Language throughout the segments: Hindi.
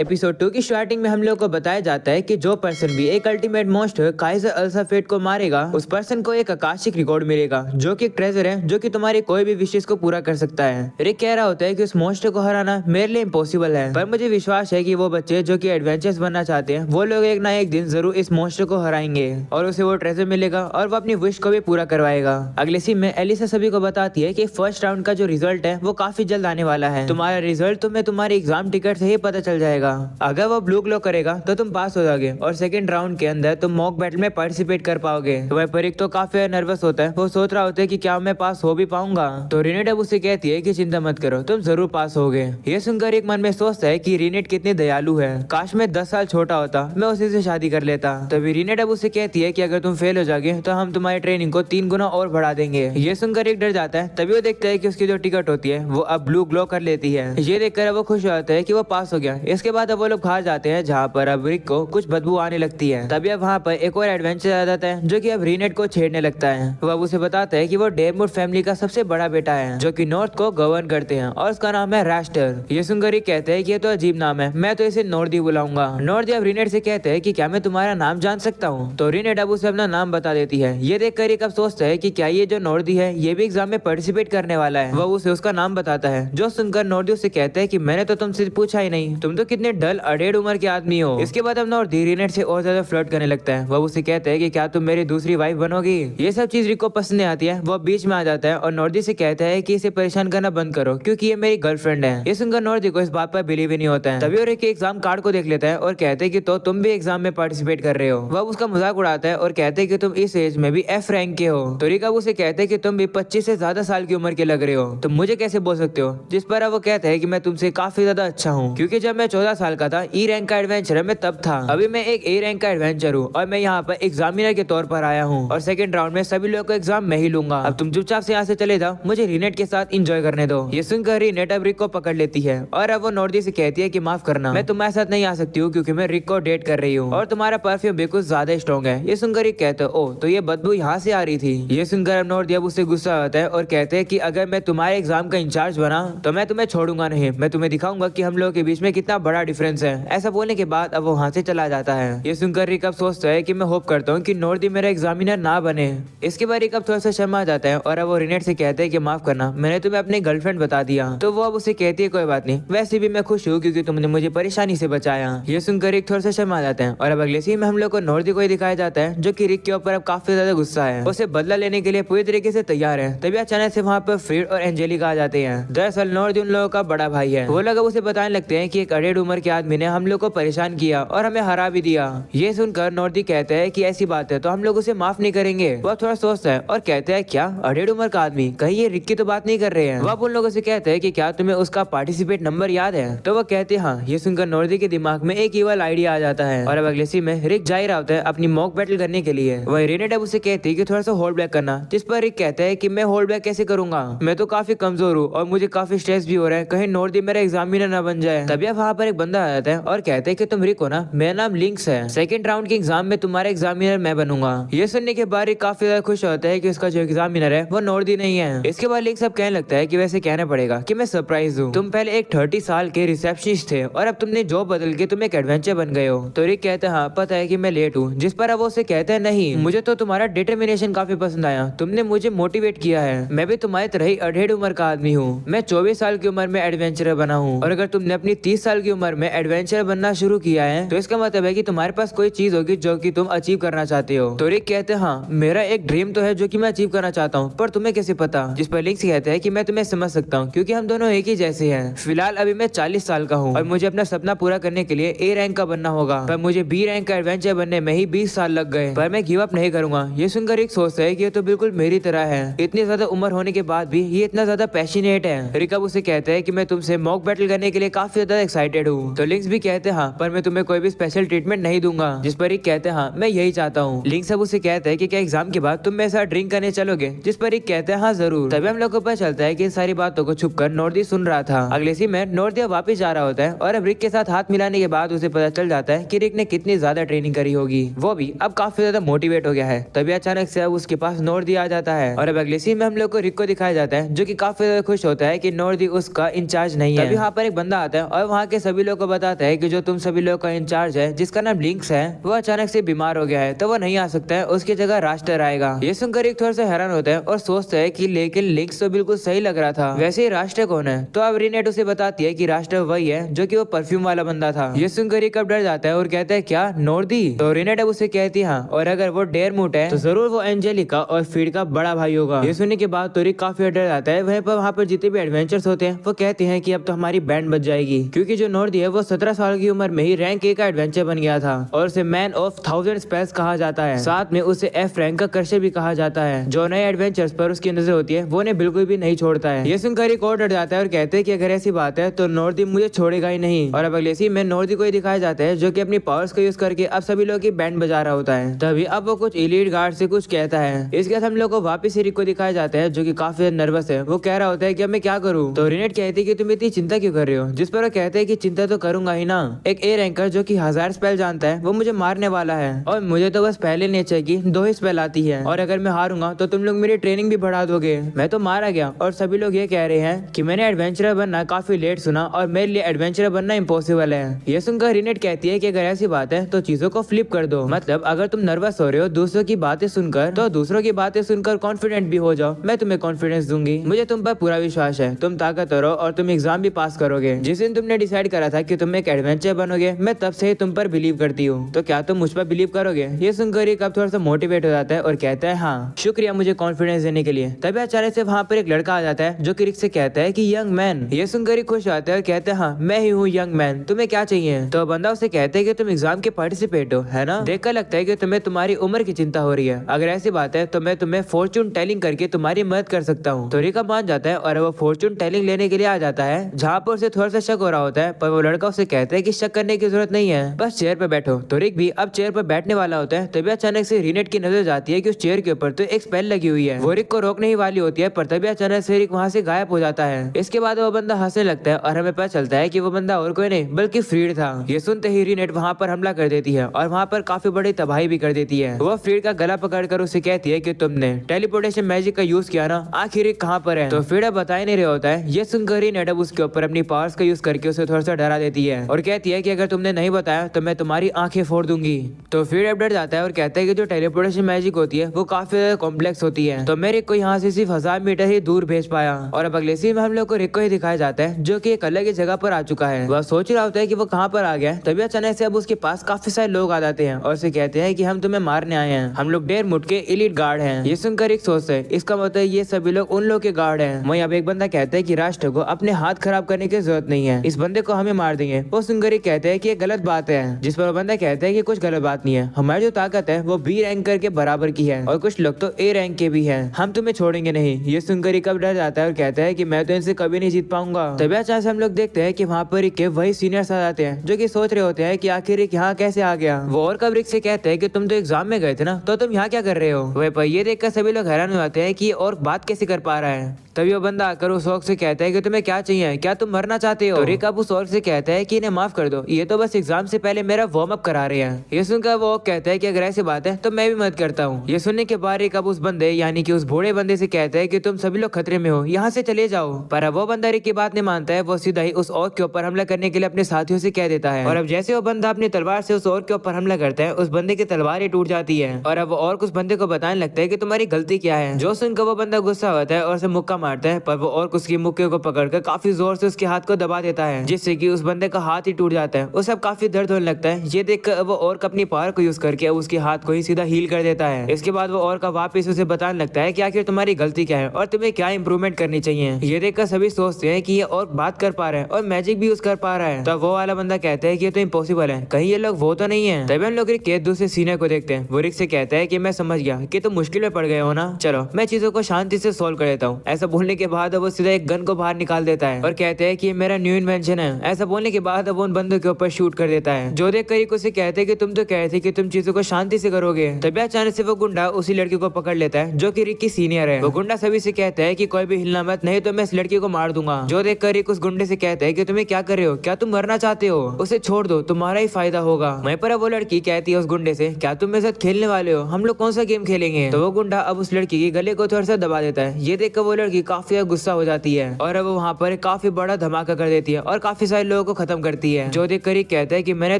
एपिसोड 2 की स्टार्टिंग में हम लोग को बताया जाता है कि जो पर्सन भी एक अल्टीमेट मॉन्स्टर काइजर अल्सा फेट को मारेगा उस पर्सन को एक आकाशिक रिकॉर्ड मिलेगा जो कि एक ट्रेजर है जो कि तुम्हारी कोई भी विशेष को पूरा कर सकता है। रिक कह रहा होता है कि उस मॉन्स्टर को हराना मेरे लिए इम्पॉसिबल है, पर मुझे विश्वास है कि वो बच्चे जो कि एडवेंचर्स बनना चाहते हैं वो लोग एक ना एक दिन जरूर इस मॉन्स्टर को हराएंगे और उसे वो ट्रेजर मिलेगा और वो अपनी विश को भी पूरा करवाएगा। अगले सीन में एलिसा सभी को बताती है कि फर्स्ट राउंड का जो रिजल्ट है वो काफी जल्द आने वाला है। तुम्हारा रिजल्ट तुम्हें तुम्हारे एग्जाम टिकट से ही पता चल जाएगा। अगर वो ब्लू ग्लो करेगा तो तुम पास हो जाओगे और सेकंड राउंड के अंदर तुम मॉक बैटल में पार्टिसिपेट कर पाओगे। वह परिक तो काफी नर्वस होता है, वो सोच रहा होता है कि क्या मैं पास हो भी पाऊंगा। तो रिनेट अब उसे कहती है कि चिंता मत करो, तुम जरूर पास होगे। ये सुनकर एक मन में सोचता है कि रिनेट कितनी दयालु है, काश मैं 10 साल छोटा होता, मैं उसी से शादी कर लेता। तभी रिनेट अब उसे कहती है कि अगर तुम फेल हो जाओगे तो हम तुम्हारी ट्रेनिंग को 3 गुना और बढ़ा देंगे। ये सुनकर एक डर जाता है। तभी वो देखता है कि उसकी जो टिकट होती है वो अब ब्लू ग्लो कर लेती है। ये देखकर वो खुश होता है कि वो पास हो गया। इसके बाद अब वो लोग बाहर जाते हैं जहाँ पर अब रिक को कुछ बदबू आने लगती है। तभी अब वहाँ पर एक और एडवेंचर आ जाता है जो कि अब रिनेट को छेड़ने लगता है। वो अब उसे बताता है कि वो डेमवुड फैमिली का सबसे बड़ा बेटा है जो कि नॉर्थ को गवर्न करते हैं और उसका नाम है रास्टर। ये सुनकर रिक कहते हैं कि ये तो अजीब नाम है, मैं तो इसे नॉर्दी बुलाऊंगा। नॉर्दी अब रिनेट से कहते हैं कि क्या मैं तुम्हारा नाम जान सकता हूँ। तो रिनेट अब उसे अपना नाम बता देती है। ये देखकर रिक अब सोचता है कि क्या ये जो नॉर्दी है ये भी एग्जाम में पार्टिसिपेट करने वाला है। वो उसे उसका नाम बताता है। जो सुनकर नॉर्दी उसे कहता है कि मैंने तो तुमसे पूछा ही नहीं, तुम तो कितने डल अडेढ़ उम्र के आदमी हो। इसके बाद अब नॉर्दी रिनेट से और ज्यादा फ्लर्ट करने लगता है। वो उसे कहता है कि क्या तुम मेरी दूसरी वाइफ बनोगी। ये सब चीज रिक को पसंद नहीं आती है। वो बीच में आ जाता है और नॉर्दी से कहता है कि इसे परेशान करना बंद करो क्योंकि ये मेरी गर्लफ्रेंड है। ये सुनकर नॉर्दी को इस बात पर बिलीव ही नहीं होता है। तभी वो रिक के एग्जाम कार्ड को देख लेता है और कहते हैं कि तो तुम भी एग्जाम में पार्टिसिपेट कर रहे हो। वह उसका मजाक उड़ाता है और कहते हैं कि तुम इस एज में भी F रैंक के हो। तो रिक अब उसे कहते हैं कि तुम भी 25 से ज्यादा साल की उम्र के लग रहे हो, तुम मुझे कैसे बोल सकते हो। जिस पर वो कहता है कि मैं तुमसे काफी ज्यादा अच्छा हूँ क्योंकि जब मैं 14 साल का था E रैंक का एडवेंचर मैं तब था, अभी मैं एक A रैंक का एडवेंचर हूँ और मैं यहाँ पर एग्जामिनर के तौर पर आया हूँ और सेकंड राउंड में सभी लोगों को एग्जाम मैं ही लूंगा। अब तुम चुपचाप से यहाँ से चले जाओ, मुझे रिनेट के साथ एंजॉय करने दो। ये सुनकर रिनेट अब रिक को पकड़ लेती है और अब वो नॉर्दी से कहती है कि माफ करना, मैं तुम्हारे साथ नहीं आ सकती हूँ क्योंकि मैं रिक को डेट कर रही हूँ और तुम्हारा परफ्यूम बिल्कुल ज्यादा स्ट्रॉन्ग है। ये सुनकर रिक कहते ओ तो ये बदबू यहाँ से आ रही थी। ये सुनकर अब नॉर्दी अब उससे गुस्सा आता है और कहते हैं कि अगर मैं तुम्हारे एग्जाम का इंचार्ज बना तो मैं तुम्हें छोड़ूंगा नहीं, मैं तुम्हें दिखाऊंगा कि हम लोगों के बीच में कितना बड़ा डिफरेंस है। ऐसा बोलने के बाद अब वो वहाँ से चला जाता है। ये सुनकर रिक अब सोचता है कि मैं होप करता हूँ कि नॉर्दी मेरा एग्जामिनर ना बने। इसके बाद रिक अब थोड़ा सा शर्मा जाता है और अब वो रिनेट से कहते हैं कि माफ करना, मैंने तुम्हें अपनी गर्लफ्रेंड बता दिया। तो वो अब उसे कहती है कोई बात नहीं, वैसे भी मैं खुश हूँ क्योंकि तुमने मुझे परेशानी से बचाया। ये सुनकर रिक थोड़ा सा शर्मा जाता है और अब अगले सीन में हम लोग को नॉर्दी को ही दिखाया जाता है जो कि रिक के ऊपर अब काफी ज्यादा गुस्सा है, उसे बदला लेने के लिए पूरी तरीके से तैयार है। तभी अचानक से वहाँ पर फ्रीड और एंजेलिका आ जाते हैं। दरअसल नॉर्दी उन लोगों का बड़ा भाई है। वो लोग उसे बताने लगते हैं कि एक अडेढ़ उम्र के आदमी ने हम लोग को परेशान किया और हमें हरा भी दिया। ये सुनकर नॉर्दी कहते हैं कि ऐसी बात है तो हम लोग उसे माफ नहीं करेंगे। वह थोड़ा सोचता है और कहता है क्या अडेढ़ उम्र का आदमी, कहीं ये रिक की तो बात नहीं कर रहे हैं। वह उन लोगों से कहते हैं कि क्या तुम्हें उसका पार्टिसिपेट नंबर याद है। तो वह कहते हैं हाँ। ये सुनकर नॉर्दी के दिमाग में एक इवल आइडिया आ जाता है और अब अगले सीन में रिक जा रहा होता है अपनी मॉक बैटल करने के लिए। वह रिनेट अब उसे कहती है कि थोड़ा सा होल्ड बैक करना, जिस पर रिक कहता है कि मैं होल्ड बैक कैसे करूंगा, मैं तो काफी कमजोर हूँ और मुझे काफी स्ट्रेस भी हो रहा है, कहीं नॉर्दी मेरा एग्जामिनर न बन जाए। तभी वहाँ पर एक बंदा आ जाता है और कहते हैं कि तुम रिक हो ना, मेरा नाम लिंक्स है, सेकंड राउंड के एग्जाम में तुम्हारा एग्जामिनर मैं बनूंगा। ये सुनने के बाद रिक काफी ज्यादा खुश होता है कि उसका जो एग्जामिनर है वो नॉर्दी नहीं है। इसके बाद लिंक्स अब कहने लगता है कि वैसे कहना पड़ेगा कि मैं सरप्राइज हूँ, तुम पहले एक 30 साल के रिसेप्शनिस्ट थे और अब तुमने जॉब बदल के तुम एक एडवेंचर बन गए हो। तो रिक कहता है हाँ पता है कि मैं लेट हूँ। जिस पर अब वो उसे कहता है नहीं, मुझे तो तुम्हारा डिटर्मिनेशन काफी पसंद आया, तुमने मुझे मोटिवेट किया है, मैं भी तुम्हारी तरह ही अडेढ़ उम्र का आदमी हूँ। मैं 24 साल की उम्र में एडवेंचरर बना हूँ और अगर तुमने अपनी 30 साल की उम्र में एडवेंचर बनना शुरू किया है तो इसका मतलब है कि तुम्हारे पास कोई चीज होगी जो कि तुम अचीव करना चाहते हो। तो रिक कहते हैं हाँ मेरा एक ड्रीम तो है जो कि मैं अचीव करना चाहता हूँ, पर तुम्हें कैसे पता। जिस पर लिंक्स कहता है कि मैं तुम्हें समझ सकता हूँ क्योंकि हम दोनों एक ही जैसे हैं। फिलहाल अभी मैं 40 साल का हूँ और मुझे अपना सपना पूरा करने के लिए A रैंक का बनना होगा, पर मुझे B रैंक का एडवेंचर बनने में ही 20 साल लग गए, पर मैं गिव अप नहीं करूंगा। ये सुनकर रिक सोचता है कि ये तो बिल्कुल मेरी तरह है, इतनी ज्यादा उम्र होने के बाद भी ये इतना ज्यादा पैशनेट है। रिक अब उसे कहता है कि मैं तुमसे मॉक बैटल करने के लिए काफी ज्यादा एक्साइटेड हूँ। तो लिंक्स भी कहते हैं हाँ पर मैं तुम्हें कोई भी स्पेशल ट्रीटमेंट नहीं दूंगा। जिस पर रिक कहते हैं हाँ मैं यही चाहता हूँ। लिंक्स अब उसे कहता है कि क्या एग्जाम के बाद तुम मेरे साथ ड्रिंक करने चलोगे। जिस पर रिक कहते हैं हाँ जरूर। तभी हम लोग को पता चलता है कि सारी बातों को छुपकर नॉर्दी सुन रहा था। अगले सीन में नॉर्दी वापस जा रहा होता है और अब रिक के साथ हाथ मिलाने के बाद उसे पता चल जाता है कि रिक ने कितनी ज्यादा ट्रेनिंग करी होगी, वो भी अब काफी ज्यादा मोटिवेट हो गया है। तभी अचानक से अब उसके पास नॉर्दी आ जाता है और अब अगले सीन में हम लोग को रिक को दिखाया जाता है जो कि काफी ज्यादा खुश होता है कि नॉर्दी उसका इंचार्ज नहीं है। तभी वहाँ पर एक बंदा आता है और वहाँ के सभी सभी लोग को बताता है कि जो तुम सभी लोग का इंचार्ज है जिसका नाम लिंक्स है वो अचानक से बीमार हो गया है, तो वो नहीं आ सकता है, उसकी जगह रास्टर आएगा। ये सुनकर एक थोड़ा सा हैरान होता है और सोचता है कि लेकिन लिंक्स तो बिल्कुल सही लग रहा था, वैसे ही रास्टर कौन है? तो अब रीनेट उसे बताती है कि रास्टर वही है जो कि वो परफ्यूम वाला बंदा था। ये सुनकर कब डर जाता है और कहता है क्या नॉर्दी? तो रीनेट अब उसे कहती है हाँ, और अगर वो डेरमूट है तो जरूर वो एंजेलिका और फीड का बड़ा भाई होगा। ये सुनने के बाद तोरिक काफी डर जाता है। वहाँ पर जितने भी एडवेंचर्स होते हैं वो कहते हैं कि अब तो हमारी बैंड बच जाएगी, क्योंकि जो नॉर्दी है वो 17 साल की उम्र में ही रैंक 1 का एडवेंचर बन गया था और उसे मैन ऑफ 1000 स्पेल्स कहा जाता है। साथ में उसे एफ रैंक का क्रशर भी कहा जाता है। जो नए एडवेंचर्स पर उसकी नजर होती है वो उन्हें बिल्कुल भी नहीं छोड़ता है। ये सुनकर एक और डर जाता है और कहते हैं कि अगर ऐसी बात है तो नॉर्दी मुझे छोड़ेगा ही नहीं। और अब अगले सीन में नॉर्दी को ही दिखाया जाता है जो कि अपनी पावर्स का यूज करके अब सभी लोग की बैंड बजा रहा होता है। तभी अब वो कुछ एलीट गार्ड से कुछ कहता है। इसके बाद हम लोग को वापिस रिक को दिखाया जाता है जो कि काफी नर्वस है। वो कह रहा होता है कि अब मैं क्या करूं? तो रीनेट कहती है कि तुम इतनी चिंता क्यों कर रहे हो? जिस पर वो कहते हैं कि चिंता तो करूंगा ही ना। एक ए रैंकर जो कि 1000 स्पेल जानता है वो मुझे मारने वाला है और मुझे तो बस पहले नेचर की 2 ही स्पेल आती है, और अगर मैं हारूंगा तो तुम लोग मेरी ट्रेनिंग भी बढ़ा दोगे। मैं तो मारा गया और सभी लोग ये कह रहे हैं कि मैंने एडवेंचरर बनना काफी लेट सुना और मेरे लिए एडवेंचरर बनना इम्पॉसिबल है। ये सुनकर रीनेट कहती है कि अगर ऐसी बात है तो चीजों को फ्लिप कर दो, मतलब अगर तुम नर्वस हो रहे हो दूसरों की बातें सुनकर तो दूसरों की बातें सुनकर कॉन्फिडेंट भी हो जाओ। मैं तुम्हें कॉन्फिडेंस दूंगी, मुझे तुम पर पूरा विश्वास है, तुम ताकतवर हो और तुम एग्जाम भी पास करोगे। जिस दिन तुमने डिसाइड करा था कि तुम एक एडवेंचर बनोगे मैं तब से ही तुम पर बिलीव करती हूँ, तो क्या तुम मुझ पर बिलीव करोगे? ये सुनकर एक अब थोड़ा सा मोटिवेट हो जाता है और कहता है हाँ शुक्रिया मुझे कॉन्फिडेंस देने के लिए। तभी अचानक से वहाँ पर एक लड़का आ जाता है जो कि रिक से कहता है कि यंग मैन। ये सुनकर खुश आता है और कहता है हाँ मैं ही हूँ यंग मैन, तुम्हें क्या चाहिए? तो बंदा उसे कहता है कि तुम एग्जाम के पार्टिसिपेट हो है ना, देखकर लगता है कि तुम्हें तुम्हारी उम्र की चिंता हो रही है, अगर ऐसी बात है तो मैं तुम्हें फॉर्चून टेलिंग करके तुम्हारी मदद कर सकता हूँ। तो रिका मान जाता है और वो फॉर्चून टेलिंग लेने के लिए आ जाता है, जहाँ पर उसे थोड़ा सा शक हो रहा होता है, पर वो लड़का उसे कहता है कि शक करने की जरूरत नहीं है, बस चेयर पर बैठो। तो रिक भी अब चेयर पर बैठने वाला होता है, तभी अचानक से रीनेट की नजर जाती है कि उस चेयर के ऊपर तो एक स्पेल लगी हुई है। वो रिक को रोकने ही वाली होती है, पर तभी अचानक से रिक वहाँ से गायब हो जाता है। इसके बाद वो बंदा हंसने लगता है और हमें पता चलता है कि वो बंदा और कोई नहीं बल्कि फ्रीड था। ये सुनते ही रीनेट वहाँ पर हमला कर देती है और वहाँ पर काफी बड़ी तबाही भी कर देती है। वो फ्रीड का गला पकड़कर उसे कहती है कि तुमने टेलीपोर्टेशन मैजिक का यूज किया ना, आखिर रिक कहाँ पर है? तो फ्रीड अब बता ही नहीं रहा होता है। ये सुनकर रीनेट अब उसके ऊपर अपनी पावर्स का यूज करके उसे थोड़ा सा डरा देती है और कहती है कि अगर तुमने नहीं बताया तो मैं तुम्हारी आंखें फोड़ दूंगी। तो फ्रीड अब डर जाता है और कहता है कि जो टेलीपोर्टेशन मैजिक होती है वो काफी ज्यादा कॉम्प्लेक्स होती है, तो मैं रिक को यहाँ से सिर्फ 1000 मीटर ही दूर भेज पाया। और अब अगले सीन में हम लोग को रिक को ही दिखाया जाता है जो कि एक अलग ही जगह पर आ चुका है। वह सोच रहा होता है कि वो कहाँ पर आ गया, तभी अचानक से अब उसके पास काफी सारे लोग आ जाते हैं और उसे कहते हैं कि हम तुम्हें मारने आए हैं, हम लोग डेरमुट के एलीट गार्ड हैं। ये सुनकर रिक सोचता है इसका मतलब ये सभी लोग उन लोग के गार्ड हैं। वहीं अब एक बंदा कहता है कि राष्ट्र को अपने हाथ खराब करने की जरूरत नहीं है, इस बंदे को हमें मार देंगे। वो सुनकर रिक कहते हैं कि ये गलत बात है, जिस पर वो बंदा कहता है कि कुछ गलत बात नहीं है, हमारी जो ताकत है वो बी रैंक के बराबर की है और कुछ लोग तो ए रैंक के भी हैं, हम तुम्हें छोड़ेंगे नहीं। ये सुनकर रिक अब डर जाता है और कहता है कि मैं तो इनसे कभी नहीं जीत पाऊंगा। तभी अचानक से हम लोग देखते हैं कि वहाँ पर रिक के वही सीनियर्स आ जाते हैं जो कि सोच रहे होते हैं कि आखिर रिक यहाँ कैसे आ गया। वो और कब रिक से कहते हैं कि तुम तो एग्जाम में गए थे ना, तो तुम यहाँ क्या कर रहे हो? वह पर ये देखकर सभी लोग हैरान हो जाते हैं कि और बात कैसे कर पा रहा है। तभी वो बंदा आकर उस औरत से कहता है कि तुम्हें क्या चाहिए, क्या तुम मरना चाहते हो? तो रिक अब उस औरत से कहता है कि इन्हें माफ कर दो, ये तो बस एग्जाम से पहले मेरा वार्म अप करा रहे हैं। ये सुनकर वो कहता है कि अगर ऐसी बात है तो मैं भी मदद करता हूँ। ये सुनने के बाद रिक अब उस बंदे यानी कि उस बूढ़े बंदे से कहता है कि तुम सभी लोग खतरे में हो, यहाँ से चले जाओ। पर अब वो बंदा रिक की बात नहीं मानता है, वो सीधा ही उस औरत के ऊपर हमला करने के लिए अपने साथियों से कह देता है। और अब जैसे वो बंदा अपनी तलवार से उस औरत के ऊपर हमला करता है, उस बंदे की तलवार ही टूट जाती है और अब वो और उस बंदे को बताने लगता है कि तुम्हारी गलती क्या है। जो सुनकर वो बंदा गुस्सा होता है और उसे मुक्का मारता है, पर वो और उसकी मुक्के को पकड़कर काफी जोर से उसके हाथ को दबा देता है, जिससे कि उस बंदे का हाथ ही टूट जाता है। उसे अब काफी दर्द होने लगता है। ये देखकर वो और अपनी पावर को यूज करके उसके हाथ को ही सीधा हील कर देता है। इसके बाद वो और का वापस उसे बताने लगता है कि आखिर तुम्हारी गलती क्या है और तुम्हें क्या इंप्रूवमेंट करनी चाहिए। ये देखकर सभी सोचते हैं कि ये और बात कर पा रहा है और मैजिक भी यूज कर पा रहा है। तो वो वाला बंदा कहता है कि ये तो इम्पॉसिबल है, कहीं ये लोग वो तो नहीं है। तभी हम लोग रिक के दूसरे सीनियर को देखते हैं। वो रिक से कहता है कि मैं समझ गया कि तुम मुश्किल में पड़ गए हो ना, चलो मैं चीजों को शांति से सोल्व कर देता हूँ। ऐसा बोलने के बाद वो सीधा एक गन को बाहर निकाल देता है और कहते हैं कि ये मेरा न्यू इन्वेंशन है। ऐसा बोलने के बाद वो उन बंदों के ऊपर शूट कर देता है। जो देख कर उसे कहते हैं कि तुम तो कह रहे थे कि तुम चीजों को शांति से करोगे। तभी अचानक से वो गुंडा उसी लड़की को पकड़ लेता है जो कि रिक की सीनियर है। वो गुंडा सभी से कहता है कि कोई भी हिलना मत, नहीं तो मैं इस लड़की को मार दूंगा। जो देख कर रिक उस गुंडे से कहता है कि तुम्हें क्या कर रहे हो, क्या तुम मरना चाहते हो? उसे छोड़ दो, तुम्हारा ही फायदा होगा। वहीं पर वो लड़की कहती है उस गुंडे से, क्या तुम मेरे साथ खेलने वाले हो, हम लोग कौन सा गेम खेलेंगे? तो वो गुंडा अब उस लड़की के गले को थोड़ा सा दबा देता है। ये देखकर वो लड़की काफी गुस्सा हो जाती है और अब वहाँ पर काफी बड़ा धमाका कर देती है और काफी सारे लोगों को खत्म करती है। जो देखकर रिक कहता है कि मैंने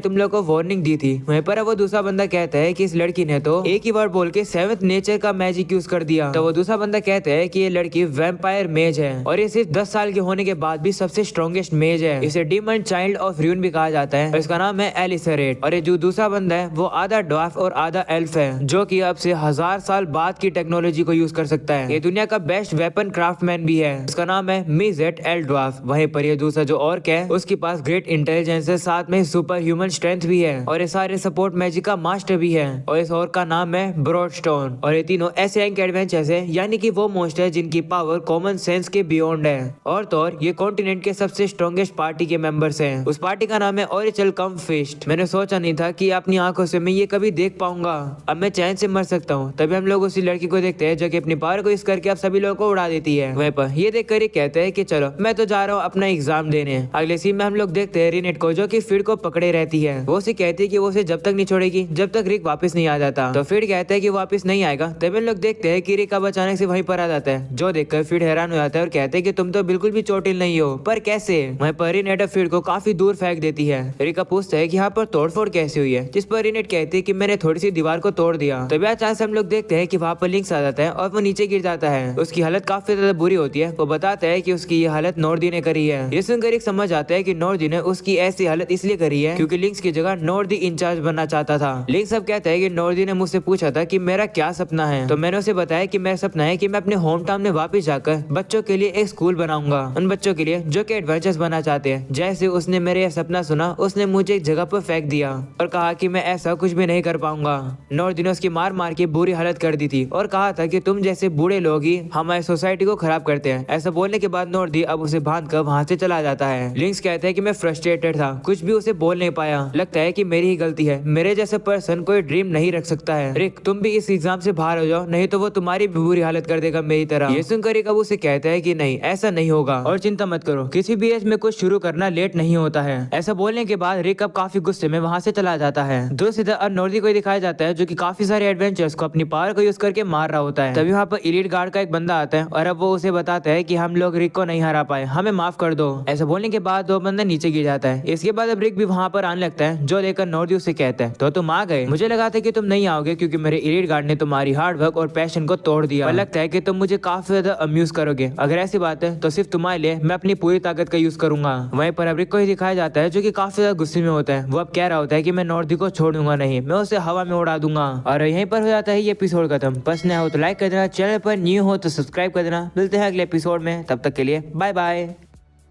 तुम लोगों को वार्निंग दी थी। वहीं पर वो दूसरा बंदा कहता है कि इस लड़की ने तो एक ही वर्ड बोल के 7th नेचर का मैजिक यूज कर दिया। तो वो दूसरा बंदा कहता है कि ये लड़की वैम्पायर मेज है और ये सिर्फ 10 साल के होने के बाद भी सबसे स्ट्रॉन्गेस्ट मेज है। इसे डीमन चाइल्ड ऑफ र्यून भी कहा जाता है और इसका नाम है एलिसरेट। और ये जो दूसरा बंदा है वो आधा ड्वार्फ और आधा एल्फ है, जो कि अब से 1000 साल बाद की टेक्नोलॉजी को यूज कर सकता है। ये दुनिया का बेस्ट वेपन क्राफ्टमैन भी है। इसका नाम है मिजेट एल ड्वार्फ। वहीं पर ये दूसरा जो ऑर्क है उसके पास ग्रेट इंटेलिजेंस है, साथ में सुपर ह्यूमन स्ट्रेंथ भी है और ये सारे सपोर्ट मैजिक का मास्टर भी है। और इस ऑर्क का नाम है ब्रॉडस्टोन। और ये तीनों ऐसे रैंक एडवेंचर्स है, यानी कि वो मोस्टर जिनकी पावर कॉमन सेंस के बियॉन्ड है। और तो और ये कॉन्टिनेंट के सबसे स्ट्रॉन्गेस्ट पार्टी के मेंबर्स हैं। उस पार्टी का नाम है ओरिचल कम फिस्ट। मैंने सोचा नहीं था कि अपनी आंखों से मैं ये कभी देख पाऊंगा। अब मैं चैन से मर सकता हूँ। तभी हम लोग उसी लड़की को देखते हैं जो कि अपनी पावर को यूज करके अब सभी लोगों को उड़ा देती है। वहीं पर ये देखकर ये कहते हैं कि चलो मैं तो जा रहा हूँ अपना एग्जाम देने। अगले सीन में हम लोग देखते हैं रिनेट को, जो कि फिड को पकड़े रहती है। वो उसे कहती है कि वो उसे जब तक नहीं छोड़ेगी जब तक रिक वापस नहीं आ जाता। तो फिड कहता है कि वापस नहीं आएगा। तभी हम लोग देखते हैं कि रिक अब अचानक से वहीं पर आ जाता है, जो देखकर फिड हैरान हो जाता है और कहते हैं कि तुम तो बिल्कुल भी चोटिल नहीं हो, पर कैसे? वहीं पर रिनेट फिड को काफी दूर फेंक देती है। रिका पूछता है कि यहाँ पर तोड़फोड़ कैसे हुई है, जिस पर रिनेट कहती है कि मैंने थोड़ी सी दीवार को तोड़ दिया। तभी अचानक से हम लोग देखते हैं कि वहाँ पर लिंक्स आ जाता है और वो नीचे गिर जाता है। उसकी हालत काफी ज्यादा बुरी होती है। वो बताता है कि उसकी ये हालत नॉर्दी ने करी है। ये सुनकर रिक समझ आता है कि नॉर्दी ने उसकी ऐसी हालत इसलिए करी है क्योंकि लिंक्स की जगह नॉर्दी इंचार्ज बनना चाहता था। लिंक्स अब कहता है कि नॉर्दी ने मुझसे पूछा था कि मेरा क्या सपना है, तो मैंने उसे बताया कि मेरा सपना है कि मैं अपने होम टाउन में वापस जाकर बच्चों के लिए एक स्कूल बनाऊंगा, उन बच्चों के लिए जो कि एडवेंचर्स बनना चाहते हैं। जैसे उसने मेरे यह सपना सुना, उसने मुझे एक जगह पर फेंक दिया और कहा कि मैं ऐसा कुछ भी नहीं कर पाऊंगा। नॉर्दी ने उसकी मार मार के बुरी हालत कर दी थी और कहा था कि तुम जैसे बूढ़े लोग ही हमारी सोसाइटी को खराब करते हैं। ऐसा बोलने के बाद नॉर्दी अब उसे बांध कर वहाँ से चला जाता है। लिंक्स कहते हैं कि मैं फ्रस्ट्रेटेड था, कुछ भी उसे बोल नहीं पाया। लगता है कि मेरी ही गलती है, मेरे जैसे पर्सन कोई ड्रीम नहीं रख सकता है। रिक तुम भी इस एग्जाम से बाहर हो जाओ, नहीं तो वो तुम्हारी भी बुरी हालत कर देगा मेरी तरह। ये सुनकर रिक अब उसे कहता है कि नहीं ऐसा नहीं होगा और चिंता मत करो, किसी भी एज में कुछ शुरू करना लेट नहीं होता है। ऐसा बोलने के बाद रिक अब काफी गुस्से में वहाँ से चला जाता है। दूसरी तरफ नॉर्दी को दिखाया जाता है जो कि काफी सारे एडवेंचर्स को अपनी पावर को यूज करके मार रहा होता है। तभी वहाँ पर एलीट गार्ड का एक बंदा आता है और अब वो उसे बताता है कि हम लोग रिक को नहीं हरा पाए, हमें माफ कर दो। ऐसा बोलने के बाद वो बंदा नीचे गिर जाता है। इसके बाद अब रिक भी वहाँ पर आने लगता है, जो देखकर नॉर्दी उसे कहता है तो तुम आ गए, मुझे लगा था कि तुम नहीं आओगे क्योंकि मेरे एलीट गार्ड ने तुम्हारी हार्ड वर्क और पैशन को तोड़ दिया और लगता है कि तुम मुझे काफी ज्यादा अम्यूज करोगे। अगर ऐसी बात है तो सिर्फ तुम्हारे लिए मैं अपनी पूरी ताकत का यूज करूंगा। वहीं पर अब रिक को ही दिखाया जाता है जो कि काफी ज्यादा गुस्से में होता है। वो अब कह रहा होता है कि मैं नॉर्दी को छोड़ दूंगा नहीं, मैं उसे हवा में उड़ा दूंगा। और यहीं पर हो जाता है ये एपिसोड खत्म। पसंद आया हो तो लाइक कर देना, चैनल पर न्यू हो तो सब्सक्राइब कर देना। मिलते हैं अगले एपिसोड में, तब तक के लिए बाय बाय।